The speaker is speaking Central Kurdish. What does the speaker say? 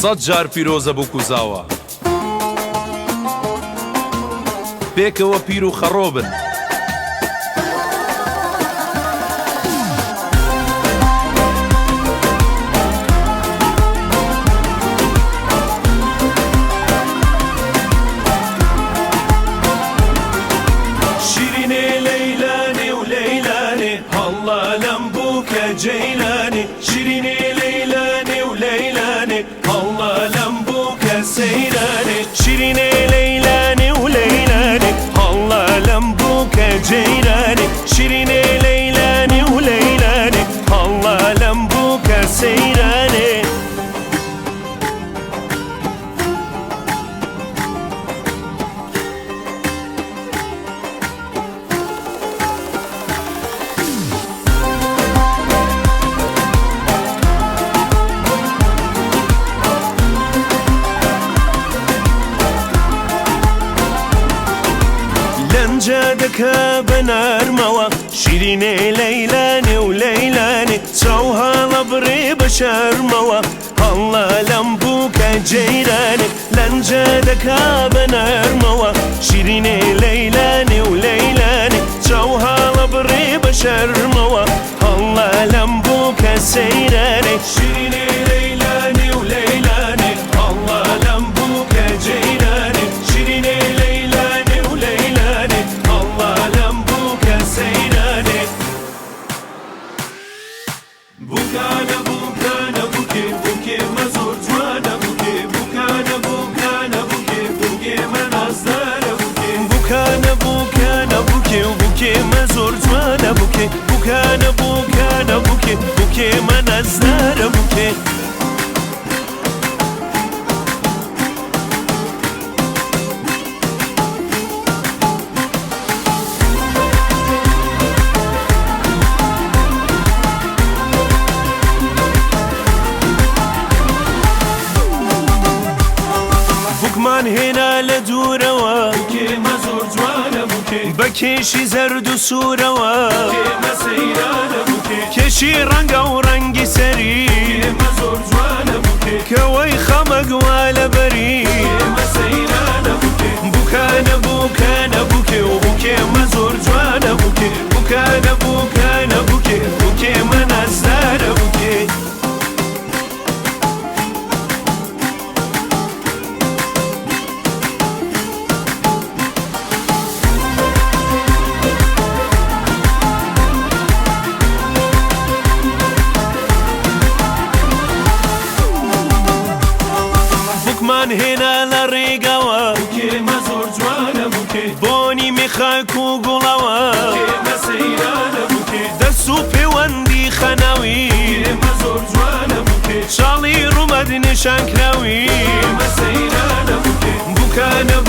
سەد جار پیرۆزە بوو کوزاوە پێکەوە پیر و خەڕۆ بن جيلاني شيريني ليلاني وليلاني الله لمبوك سيلاني شيريني ليلاني وليلاني الله لمبوك جيلاني شيريني ليلاني وليلاني الله لمبوك سيلاني جادك بنرموا شيريني ليلاني وليلاني سوها لبري بشرموا الله لمبوك جيراني لنجادك بنرموا شيريني ليلاني وليلاني سوها لبري بشرموا الله لمبوك سيراني شيريني ليلاني وليلاني الله لمبوك جيراني شيريني ليلاني وليلاني الله لمبوك سيراني بوكانا بوكانا بوكي بوكي مزور جوانا بوكي بوكانا بوكانا بوكي بوكي منازدار بوكي بوكانا بوكانا بوكي وبوكي مزور جوانا بوكي بوكانا بوكانا بوكي بوكي منازدار بوكي من هنا لدوروا بوكي مزور جوانا بوكي بكيشي زرد وسوروا بوكي مسيرانا بوكي كشي رنقا ورنقي سري بوكي مزور جوانا بوكي كوي خمق ولا بري بوكي مسيرانا بوكي بوكانا بوكانا بوكي وبوكي مزور جوانا بوكي بوكانا بوكانا بوكي بوكي منازدار بوكي من هنا للرقوا بوكي مزور جوانا بوكي بوني مخاك وقلوا بوكي مسيرانا بوكي دسو بيواندي خناوي بوكي مزور جوانا بوكي شالي رمد نشان كراوي بوكي مسيرانا بوكي بوكانا